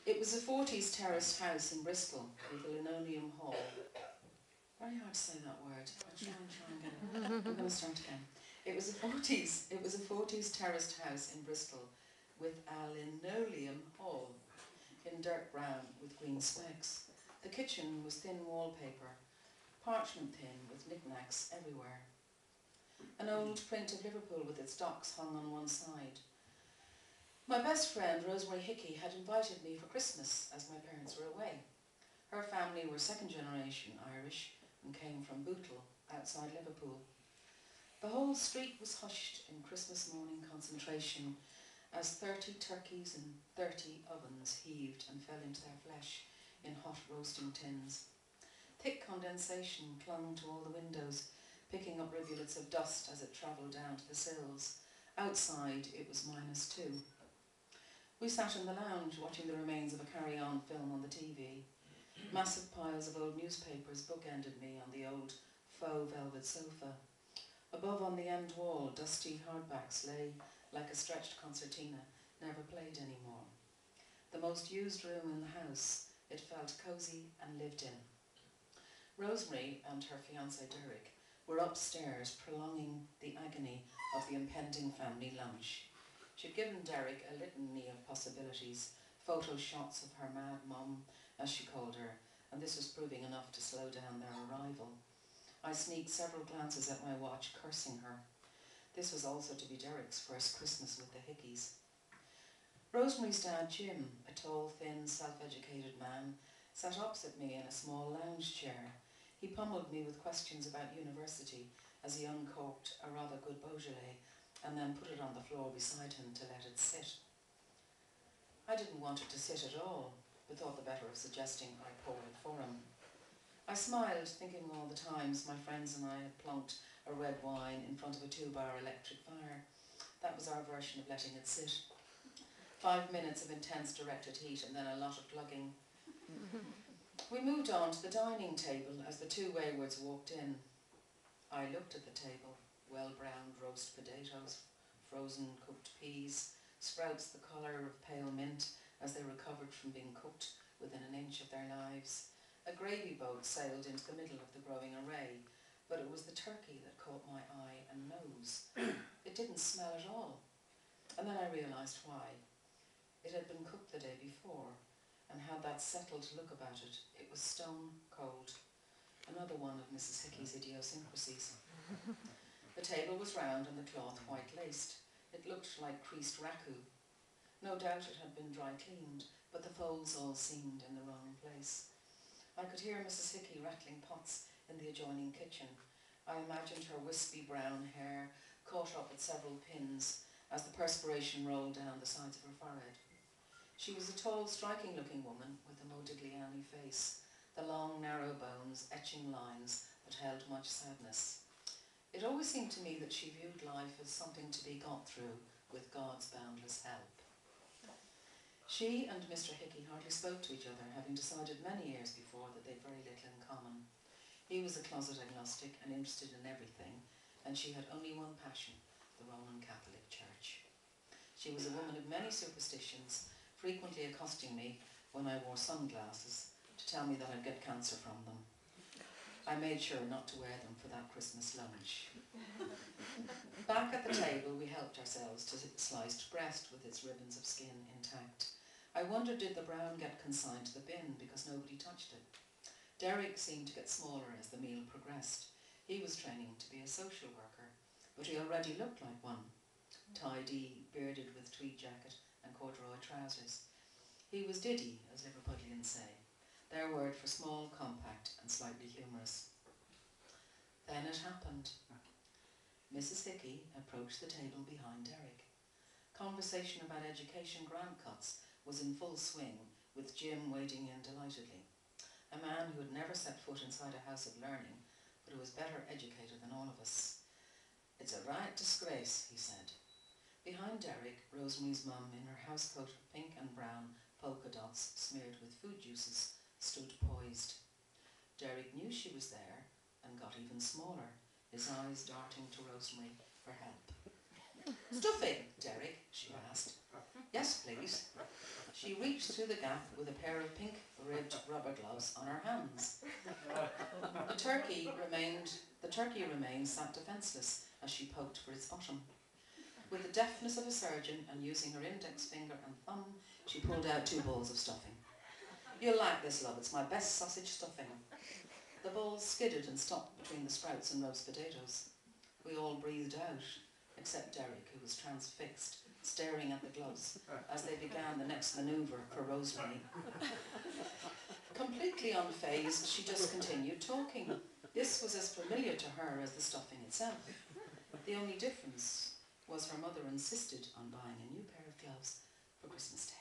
It was a 40s terraced house in Bristol with a linoleum hall. Very hard to say that word. I'll try and get it. I'm going to start again. It was a 40s terraced house in Bristol with a linoleum hall in dirt brown with green specks. The kitchen was thin wallpaper, parchment thin with knickknacks everywhere. An old print of Liverpool with its docks hung on one side. My best friend, Rosemary Hickey, had invited me for Christmas as my parents were away. Her family were second generation Irish and came from Bootle, outside Liverpool. The whole street was hushed in Christmas morning concentration as 30 turkeys and 30 ovens heaved and fell into their flesh in hot roasting tins. Thick condensation clung to all the windows, picking up rivulets of dust as it travelled down to the sills. Outside it was -2. We sat in the lounge watching the remains of a carry-on film on the TV. Massive piles of old newspapers bookended me on the old faux velvet sofa. Above on the end wall, dusty hardbacks lay like a stretched concertina, never played anymore. The most used room in the house, it felt cosy and lived in. Rosemary and her fiancé Derek were upstairs prolonging the agony of the impending family lunch. She'd given Derek a litany of possibilities, photo shots of her mad mum, as she called her, and this was proving enough to slow down their arrival. I sneaked several glances at my watch, cursing her. This was also to be Derek's first Christmas with the Hickeys. Rosemary's dad, Jim, a tall, thin, self-educated man, sat opposite me in a small lounge chair. He pummeled me with questions about university as he uncorked a rather good Beaujolais and then put it on the floor beside him to let it sit. I didn't want it to sit at all, but thought the better of suggesting I pour it for him. I smiled, thinking of all the times my friends and I had plunked a red wine in front of a 2-bar electric fire. That was our version of letting it sit. 5 minutes of intense directed heat and then a lot of plugging. We moved on to the dining table as the two waywards walked in. I looked at the table. Well-browned roast potatoes, frozen cooked peas, sprouts the colour of pale mint as they recovered from being cooked within an inch of their knives. A gravy boat sailed into the middle of the growing array, but it was the turkey that caught my eye and nose. It didn't smell at all. And then I realised why. It had been cooked the day before and had that settled look about it. It was stone cold. Another one of Mrs. Hickey's idiosyncrasies. The table was round and the cloth white laced. It looked like creased raku. No doubt it had been dry cleaned, but the folds all seemed in the wrong place. I could hear Mrs. Hickey rattling pots in the adjoining kitchen. I imagined her wispy brown hair caught up with several pins as the perspiration rolled down the sides of her forehead. She was a tall, striking-looking woman with a Modigliani face, the long, narrow bones etching lines that held much sadness. It always seemed to me that she viewed life as something to be got through with God's boundless help. She and Mr. Hickey hardly spoke to each other, having decided many years before that they had very little in common. He was a closet agnostic and interested in everything, and she had only one passion, the Roman Catholic Church. She was a woman of many superstitions, frequently accosting me when I wore sunglasses to tell me that I'd get cancer from them. I made sure not to wear them for that Christmas lunch. Back at the table, we helped ourselves to sliced breast with its ribbons of skin intact. I wondered, did the brown get consigned to the bin because nobody touched it? Derek seemed to get smaller as the meal progressed. He was training to be a social worker, but he already looked like one. Tidy, bearded with tweed jacket and corduroy trousers. He was diddy, as Liverpudlians say, their word for small, compact and slightly humorous. Then it happened. Mrs. Hickey approached the table behind Derek. Conversation about education grant cuts was in full swing, with Jim wading in delightedly. A man who had never set foot inside a house of learning, but who was better educated than all of us. "It's a right disgrace," he said. Behind Derek, Rosemary's mum, in her housecoat of pink and brown polka dots smeared with food juices, stood poised. Derek knew she was there and got even smaller, his eyes darting to Rosemary for help. "Stuffing, Derek?" she asked. "Yes, please." She She reached through the gap with a pair of pink-ribbed rubber gloves on her hands. The turkey remained sat defenceless as she poked for its bottom. With the deftness of a surgeon and using her index finger and thumb, she pulled out 2 balls of stuffing. "You'll like this, love, it's my best sausage stuffing." The balls skidded and stopped between the sprouts and roast potatoes. We all breathed out, except Derek, who was transfixed, staring at the gloves as they began the next manoeuvre for rosemary. Completely unfazed, she just continued talking. This was as familiar to her as the stuffing itself. The only difference was her mother insisted on buying a new pair of gloves for Christmas Day.